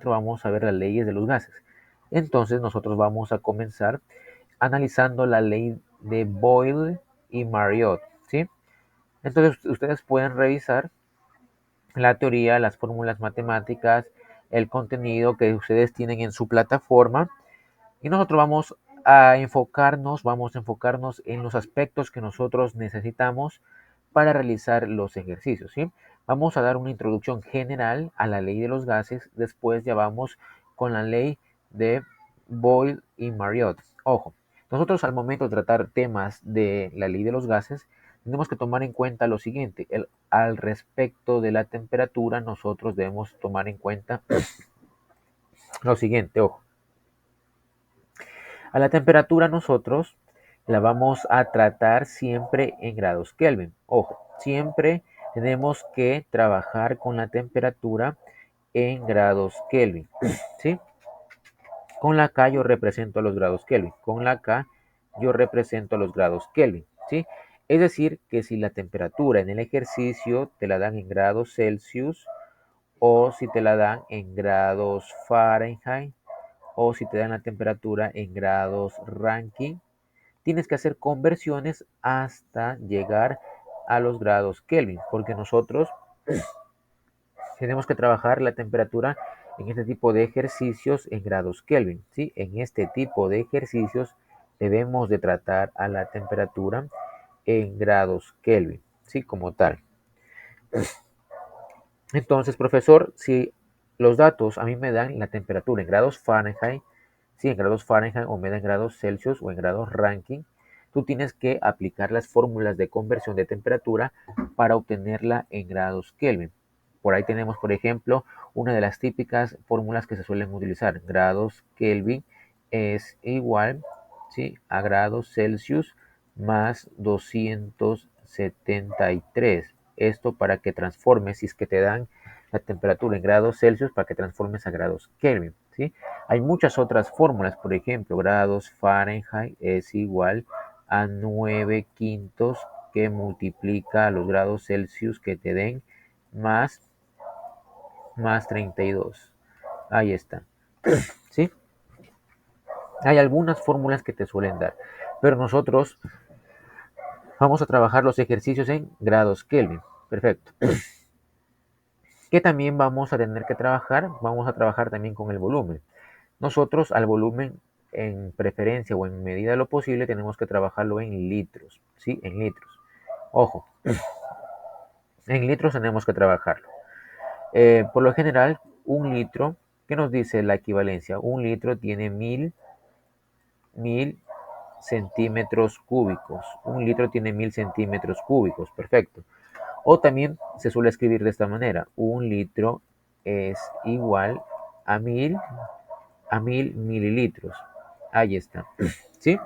4 vamos a ver las leyes de los gases. Entonces nosotros vamos a comenzar analizando la ley de Boyle y Marriott, ¿sí? Entonces ustedes pueden revisar la teoría, las fórmulas matemáticas, el contenido que ustedes tienen en su plataforma y nosotros vamos a enfocarnos en los aspectos que nosotros necesitamos para realizar los ejercicios, ¿sí? Vamos a dar una introducción general a la ley de los gases, después ya vamos con la ley de Boyle y Marriott. Ojo, nosotros al momento de tratar temas de la ley de los gases, tenemos que tomar en cuenta lo siguiente, al respecto de la temperatura, nosotros debemos tomar en cuenta lo siguiente, ojo. A la temperatura nosotros la vamos a tratar siempre en grados Kelvin. Ojo, siempre tenemos que trabajar con la temperatura en grados Kelvin, ¿sí? Con la K yo represento los grados Kelvin. Con la K yo represento los grados Kelvin, ¿sí? Es decir, que si la temperatura en el ejercicio te la dan en grados Celsius o si te la dan en grados Fahrenheit o si te dan la temperatura en grados Rankine, tienes que hacer conversiones hasta llegar a los grados Kelvin, porque nosotros tenemos que trabajar la temperatura en este tipo de ejercicios en grados Kelvin, ¿sí? En este tipo de ejercicios debemos de tratar a la temperatura en grados Kelvin, ¿sí? Como tal. Entonces, profesor, si los datos a mí me dan la temperatura en grados Fahrenheit, sí, en grados Fahrenheit o me dan en grados Celsius o en grados Rankine, tú tienes que aplicar las fórmulas de conversión de temperatura para obtenerla en grados Kelvin. Por ahí tenemos, por ejemplo, una de las típicas fórmulas que se suelen utilizar. Grados Kelvin es igual, ¿sí?, a grados Celsius más 273. Esto para que transformes, si es que te dan la temperatura en grados Celsius, para que transformes a grados Kelvin, ¿sí? Hay muchas otras fórmulas, por ejemplo, grados Fahrenheit es igual a 9 quintos que multiplica los grados Celsius que te den más 32. Ahí está, ¿sí? Hay algunas fórmulas que te suelen dar, pero nosotros vamos a trabajar los ejercicios en grados Kelvin. Perfecto. Que también vamos a tener que trabajar, vamos a trabajar también con el volumen. Nosotros al volumen, en preferencia o en medida de lo posible, tenemos que trabajarlo en litros, ¿sí? En litros. Ojo, en litros tenemos que trabajarlo. Por lo general, un litro, ¿qué nos dice la equivalencia? Un litro tiene mil centímetros cúbicos. Un litro tiene 1000 centímetros cúbicos, perfecto. O también se suele escribir de esta manera. Un litro es igual a 1000 mililitros. Ahí está. ¿Sí?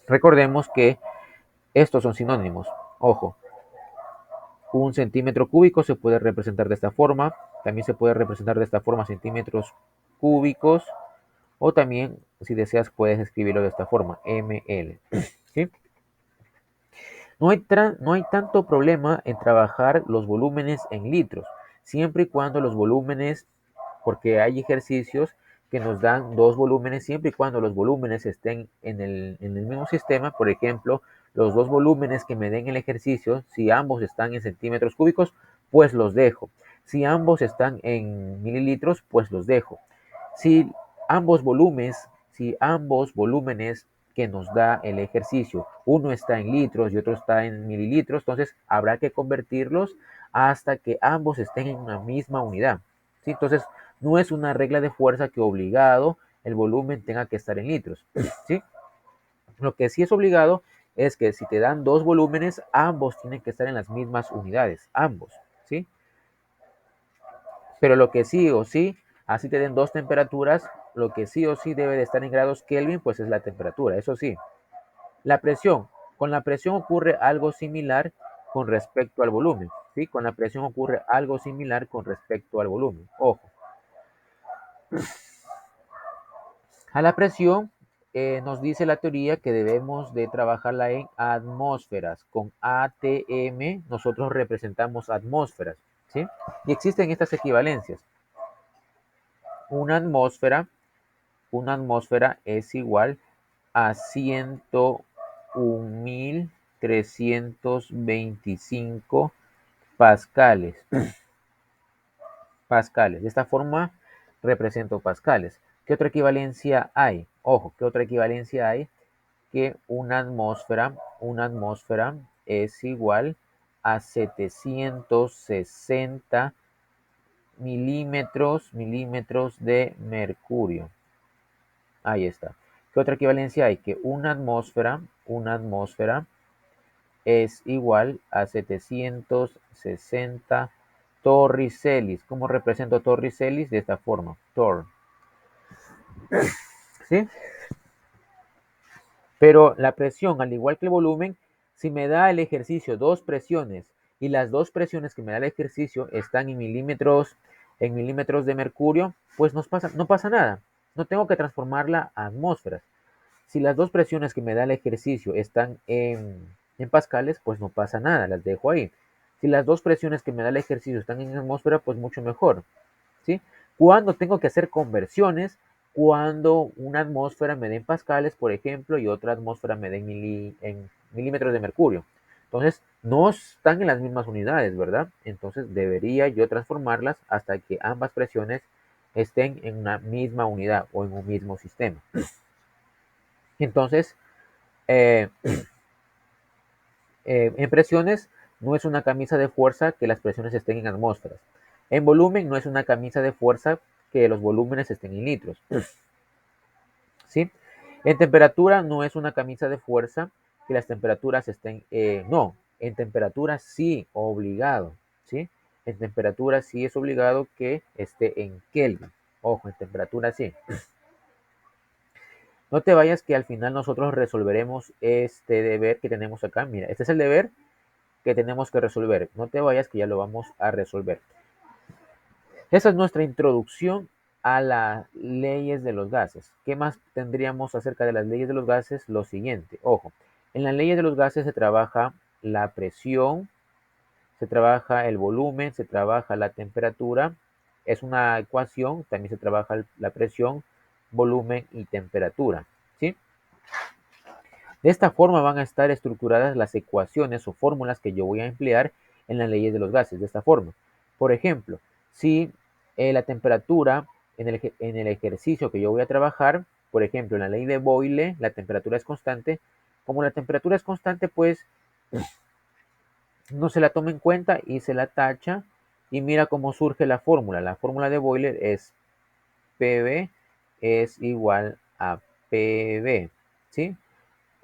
Recordemos que estos son sinónimos. Ojo, un centímetro cúbico se puede representar de esta forma. También se puede representar de esta forma centímetros cúbicos. O también, si deseas, puedes escribirlo de esta forma, ml. ¿Sí? No hay tanto problema en trabajar los volúmenes en litros, siempre y cuando los volúmenes, porque hay ejercicios que nos dan dos volúmenes, siempre y cuando los volúmenes estén en el mismo sistema. Por ejemplo, los dos volúmenes que me den el ejercicio, si ambos están en centímetros cúbicos, pues los dejo. Si ambos están en mililitros, pues los dejo. Si si ambos volúmenes que nos da el ejercicio, uno está en litros y otro está en mililitros, entonces habrá que convertirlos hasta que ambos estén en una misma unidad, ¿sí? Entonces, no es una regla de fuerza que obligado el volumen tenga que estar en litros, ¿sí? Lo que sí es obligado es que si te dan dos volúmenes, ambos tienen que estar en las mismas unidades, ambos, ¿sí? Pero lo que sí o sí, así te den dos temperaturas, lo que sí o sí debe de estar en grados Kelvin, pues es la temperatura, eso sí. La presión. Con la presión ocurre algo similar con respecto al volumen, ¿sí? Con la presión ocurre algo similar con respecto al volumen. Ojo. A la presión nos dice la teoría que debemos de trabajarla en atmósferas. Con ATM nosotros representamos atmósferas, ¿sí? Y existen estas equivalencias. Una atmósfera es igual a 101.325 pascales. Pascales. De esta forma represento pascales. ¿Qué otra equivalencia hay? Ojo, ¿qué otra equivalencia hay? Que una atmósfera es igual a 760 milímetros de mercurio. Ahí está. ¿Qué otra equivalencia hay? Que una atmósfera es igual a 760 torricelis. ¿Cómo represento torricelis? De esta forma, tor. ¿Sí? Pero la presión, al igual que el volumen, si me da el ejercicio dos presiones y las dos presiones que me da el ejercicio están en milímetros de mercurio, pues no pasa nada. No tengo que transformarla a atmósferas. Si las dos presiones que me da el ejercicio están en pascales, pues no pasa nada, las dejo ahí. Si las dos presiones que me da el ejercicio están en atmósfera, pues mucho mejor. ¿Sí? Cuando tengo que hacer conversiones, cuando una atmósfera me dé en pascales, por ejemplo, y otra atmósfera me dé en milímetros de mercurio. Entonces, no están en las mismas unidades, ¿verdad? Entonces, debería yo transformarlas hasta que ambas presiones estén en una misma unidad o en un mismo sistema. Entonces, eh, en presiones no es una camisa de fuerza que las presiones estén en atmósferas. En volumen no es una camisa de fuerza que los volúmenes estén en litros. ¿Sí? En temperatura no es una camisa de fuerza que las temperaturas estén, no, en temperatura sí, obligado, ¿sí? En temperatura sí es obligado que esté en Kelvin. Ojo, en temperatura sí. No te vayas que al final nosotros resolveremos este deber que tenemos acá. Mira, este es el deber que tenemos que resolver. No te vayas que ya lo vamos a resolver. Esa es nuestra introducción a las leyes de los gases. ¿Qué más tendríamos acerca de las leyes de los gases? Lo siguiente, ojo, en las leyes de los gases se trabaja la presión, se trabaja el volumen, se trabaja la temperatura. Es una ecuación, también se trabaja la presión, volumen y temperatura. ¿Sí? De esta forma van a estar estructuradas las ecuaciones o fórmulas que yo voy a emplear en las leyes de los gases. De esta forma, por ejemplo, si la temperatura en el ejercicio que yo voy a trabajar, por ejemplo, en la ley de Boyle, la temperatura es constante. Como la temperatura es constante, pues no se la toma en cuenta y se la tacha. Y mira cómo surge la fórmula. La fórmula de Boyle es PV es igual a PV. ¿Sí?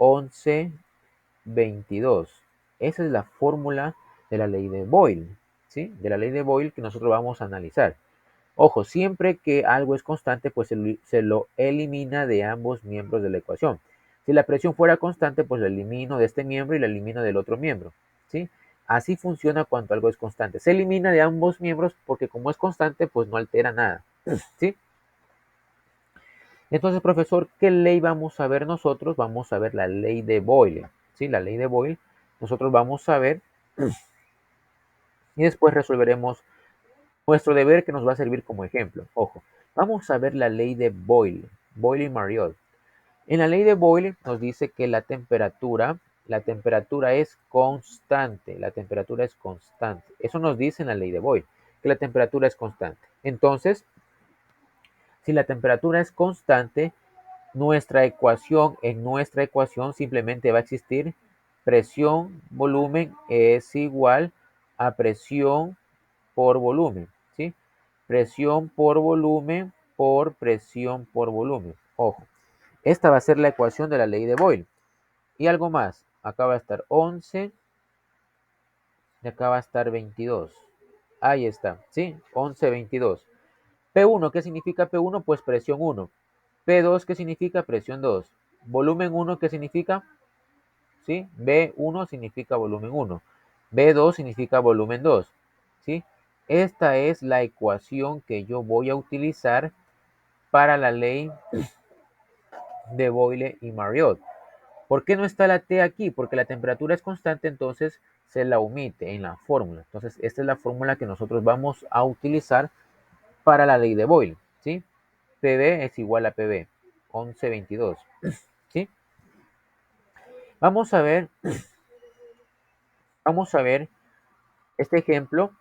1122. Esa es la fórmula de la ley de Boyle, ¿sí? De la ley de Boyle que nosotros vamos a analizar. Ojo, siempre que algo es constante, pues se lo elimina de ambos miembros de la ecuación. Si la presión fuera constante, pues lo elimino de este miembro y lo elimino del otro miembro, ¿sí? Así funciona cuando algo es constante. Se elimina de ambos miembros porque como es constante, pues no altera nada, ¿sí? Entonces, profesor, ¿qué ley vamos a ver nosotros? Vamos a ver la ley de Boyle, ¿sí? La ley de Boyle. Nosotros vamos a ver y después resolveremos nuestro deber que nos va a servir como ejemplo. Ojo, vamos a ver la ley de Boyle, Boyle y Mariotte. En la ley de Boyle nos dice que la temperatura es constante, la temperatura es constante. Eso nos dice en la ley de Boyle, que la temperatura es constante. Entonces, si la temperatura es constante, en nuestra ecuación simplemente va a existir presión, volumen es igual a presión por volumen, ¿sí? Presión por volumen por presión por volumen. Ojo, esta va a ser la ecuación de la ley de Boyle. Y algo más, acá va a estar 11 y acá va a estar 22. Ahí está, ¿sí? 11, 22. P1, ¿qué significa P1? Pues presión 1. P2, ¿qué significa? Presión 2. Volumen 1, ¿qué significa? ¿Sí? B1 significa volumen 1. B2 significa volumen 2. ¿Sí? Esta es la ecuación que yo voy a utilizar para la ley de Boyle y Mariotte. ¿Por qué no está la T aquí? Porque la temperatura es constante, entonces se la omite en la fórmula. Entonces, esta es la fórmula que nosotros vamos a utilizar para la ley de Boyle. ¿Sí? PB es igual a PB, 1122, ¿sí? Vamos a ver este ejemplo,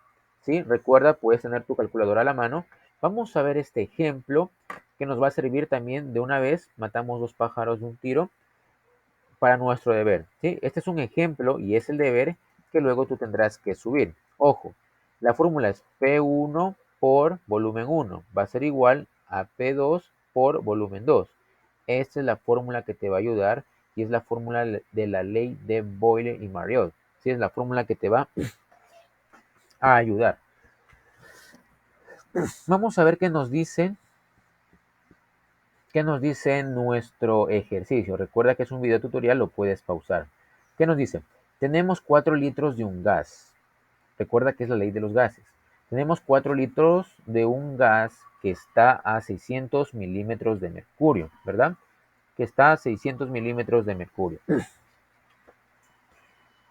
¿sí? Recuerda, puedes tener tu calculadora a la mano. Vamos a ver este ejemplo que nos va a servir también de una vez. Matamos dos pájaros de un tiro para nuestro deber, ¿sí? Este es un ejemplo y es el deber que luego tú tendrás que subir. Ojo, la fórmula es P1 por volumen 1. Va a ser igual a P2 por volumen 2. Esta es la fórmula que te va a ayudar y es la fórmula de la ley de Boyle y Mariotte. ¿Sí? Es la fórmula que te va a ayudar. Vamos a ver qué nos dice nuestro ejercicio. Recuerda que es un video tutorial, lo puedes pausar. ¿Qué nos dice? Tenemos 4 litros de un gas. Recuerda que es la ley de los gases. Tenemos 4 litros de un gas que está a 600 milímetros de mercurio, ¿verdad? Que está a 600 milímetros de mercurio.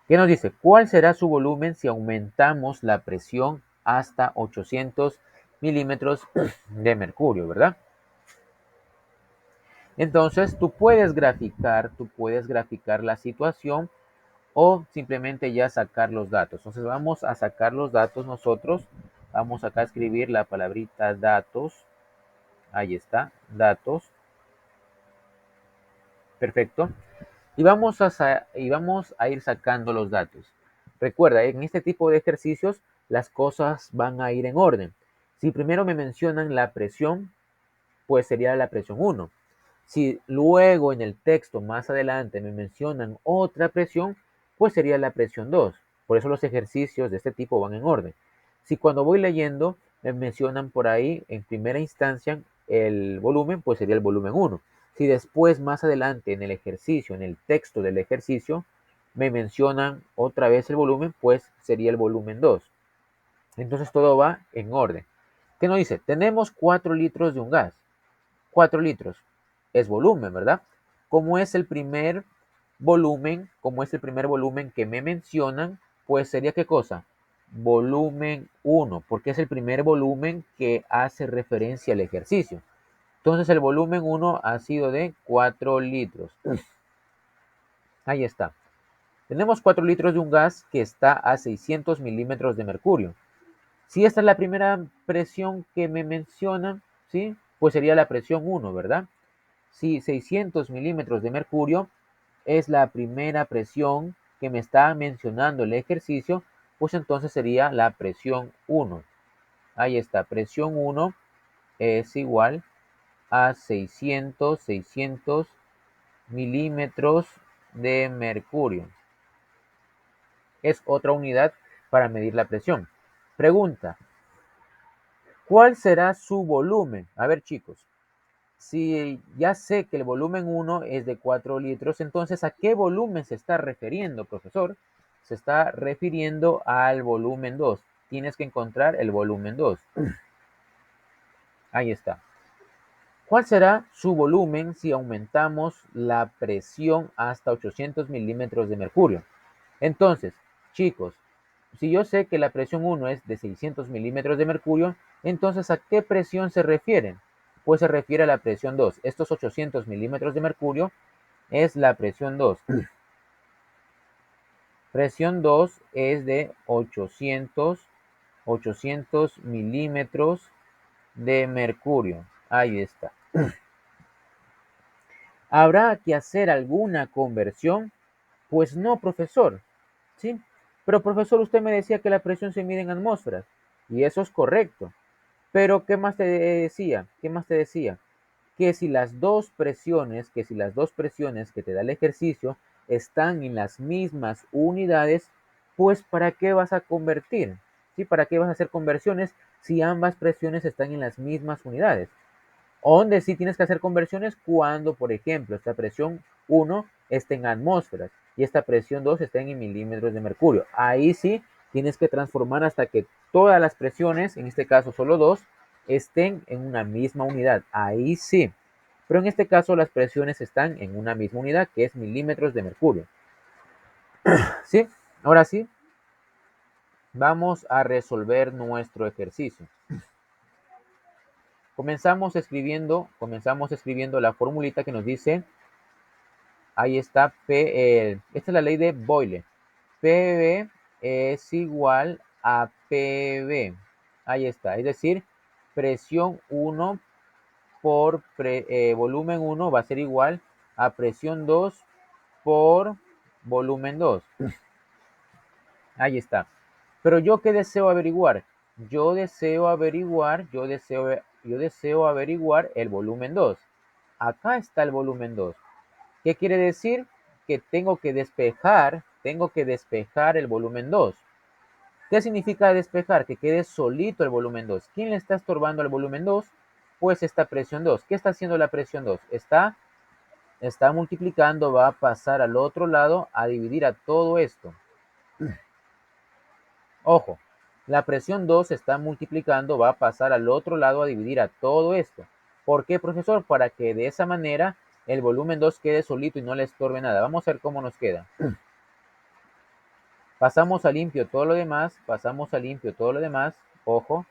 ¿Qué nos dice? ¿Cuál será su volumen si aumentamos la presión hasta 800 milímetros de mercurio, ¿verdad? Entonces, tú puedes graficar la situación o simplemente ya sacar los datos. Entonces, vamos a sacar los datos nosotros. Vamos acá a escribir la palabrita datos. Ahí está, datos. Perfecto. Y vamos a ir sacando los datos. Recuerda, en este tipo de ejercicios, las cosas van a ir en orden. Si primero me mencionan la presión, pues sería la presión 1. Si luego en el texto más adelante me mencionan otra presión, pues sería la presión 2. Por eso los ejercicios de este tipo van en orden. Si cuando voy leyendo me mencionan por ahí en primera instancia el volumen, pues sería el volumen 1. Si después más adelante en el ejercicio, en el texto del ejercicio, me mencionan otra vez el volumen, pues sería el volumen 2. Entonces todo va en orden. ¿Qué nos dice? Tenemos 4 litros de un gas. 4 litros es volumen, ¿verdad? Como es el primer volumen que me mencionan, pues sería ¿qué cosa? Volumen 1, porque es el primer volumen que hace referencia al ejercicio. Entonces el volumen 1 ha sido de 4 litros. Ahí está. Tenemos 4 litros de un gas que está a 600 milímetros de mercurio. Si esta es la primera presión que me mencionan, ¿sí? Pues sería la presión 1, ¿verdad? Si 600 milímetros de mercurio es la primera presión que me está mencionando el ejercicio, pues entonces sería la presión 1. Ahí está, presión 1 es igual a 600 milímetros de mercurio. Es otra unidad para medir la presión. Pregunta, ¿cuál será su volumen? A ver, chicos, si ya sé que el volumen 1 es de 4 litros, entonces ¿a qué volumen se está refiriendo, profesor? Se está refiriendo al volumen 2. Tienes que encontrar el volumen 2. Ahí está. ¿Cuál será su volumen si aumentamos la presión hasta 800 milímetros de mercurio? Entonces, chicos, si yo sé que la presión 1 es de 600 milímetros de mercurio, entonces ¿a qué presión se refieren? Pues se refiere a la presión 2. Estos 800 milímetros de mercurio es la presión 2. Presión 2 es de 800 milímetros de mercurio. Ahí está. ¿Habrá que hacer alguna conversión? Pues no, profesor. ¿Sí? Pero profesor, usted me decía que la presión se mide en atmósferas. Y eso es correcto. Pero ¿qué más te decía? ¿Qué más te decía? Que si las dos presiones que te da el ejercicio están en las mismas unidades, pues ¿para qué vas a convertir? ¿Sí? ¿Para qué vas a hacer conversiones si ambas presiones están en las mismas unidades? Donde sí tienes que hacer conversiones cuando, por ejemplo, esta presión 1 está en atmósferas y esta presión 2 está en milímetros de mercurio. Ahí sí tienes que transformar hasta que todas las presiones, en este caso solo dos, estén en una misma unidad. Ahí sí. Pero en este caso las presiones están en una misma unidad que es milímetros de mercurio. ¿Sí? Ahora sí, vamos a resolver nuestro ejercicio. Comenzamos escribiendo la formulita que nos dice, ahí está, esta es la ley de Boyle. PV es igual a PV. Ahí está, es decir, presión 1 por volumen 1 va a ser igual a presión 2 por volumen 2. Ahí está. Pero yo qué deseo averiguar? Yo deseo averiguar el volumen 2. Acá está el volumen 2. ¿Qué quiere decir? Que tengo que despejar el volumen 2. ¿Qué significa despejar? Que quede solito el volumen 2. ¿Quién le está estorbando al volumen 2? Pues esta presión 2. ¿Qué está haciendo la presión 2? Está multiplicando, va a pasar al otro lado a dividir a todo esto. Ojo, la presión 2 está multiplicando, va a pasar al otro lado a dividir a todo esto. ¿Por qué, profesor? Para que de esa manera el volumen 2 quede solito y no le estorbe nada. Vamos a ver cómo nos queda. Pasamos a limpio todo lo demás, ojo,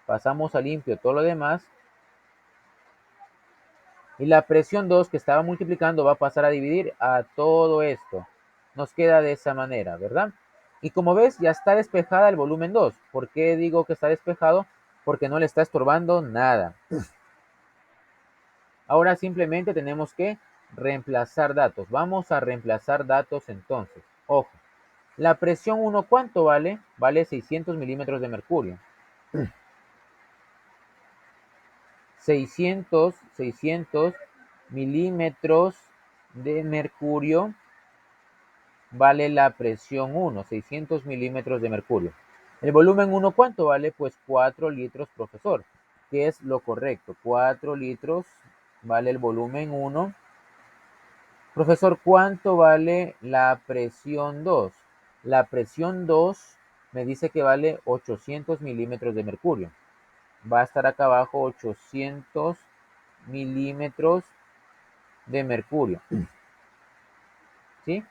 pasamos a limpio todo lo demás, y la presión 2 que estaba multiplicando va a pasar a dividir a todo esto. Nos queda de esa manera, ¿verdad? Y como ves, ya está despejada el volumen 2. ¿Por qué digo que está despejado? Porque no le está estorbando nada. Ahora simplemente tenemos que reemplazar datos. Vamos a reemplazar datos entonces. Ojo, la presión 1, ¿cuánto vale? Vale 600 milímetros de mercurio. 600 milímetros de mercurio vale la presión 1, 600 milímetros de mercurio. El volumen 1, ¿cuánto vale? Pues 4 litros, profesor. ¿Qué es lo correcto? 4 litros vale el volumen 1. Profesor, ¿cuánto vale la presión 2? La presión 2 me dice que vale 800 milímetros de mercurio. Va a estar acá abajo 800 milímetros de mercurio. ¿Sí?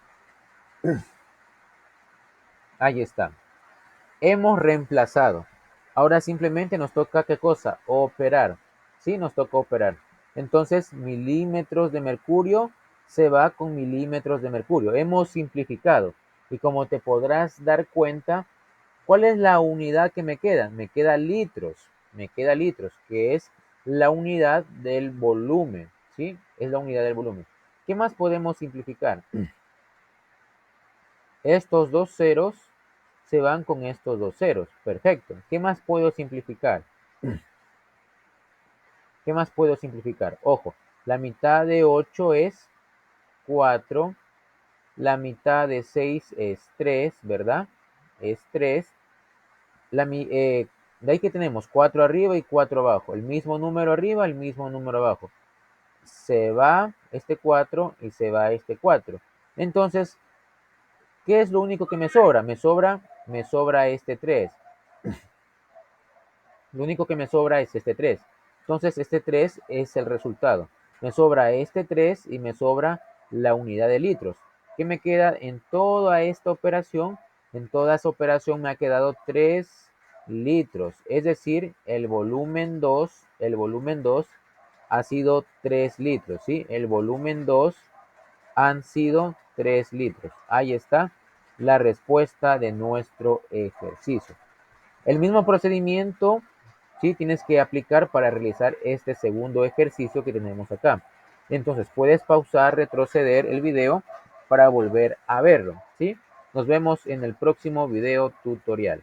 Ahí está. Hemos reemplazado. Ahora simplemente nos toca, ¿qué cosa? Operar. ¿Sí? Nos toca operar. Entonces, milímetros de mercurio se va con milímetros de mercurio. Hemos simplificado. Y como te podrás dar cuenta, ¿cuál es la unidad que me queda? Me queda litros. Me queda litros, que es la unidad del volumen. ¿Sí? Es la unidad del volumen. ¿Qué más podemos simplificar? Estos dos ceros se van con estos dos ceros. Perfecto. ¿Qué más puedo simplificar? ¿Qué más puedo simplificar? Ojo, la mitad de 8 es 4. La mitad de 6 es 3, ¿verdad? Es 3. De ahí que tenemos 4 arriba y 4 abajo. El mismo número arriba, el mismo número abajo. Se va este 4 y se va este 4. Entonces, ¿qué es lo único que me sobra? Me sobra este 3. Lo único que me sobra es este 3. Entonces, este 3 es el resultado. Me sobra este 3 y me sobra la unidad de litros. ¿Qué me queda en toda esta operación? En toda esa operación me ha quedado 3 litros. Es decir, el volumen 2 ha sido 3 litros. ¿Sí? El volumen 2 han sido 3 litros. Ahí está la respuesta de nuestro ejercicio. El mismo procedimiento, ¿sí? Tienes que aplicar para realizar este segundo ejercicio que tenemos acá. Entonces, puedes pausar, retroceder el video para volver a verlo, ¿sí? Nos vemos en el próximo video tutorial.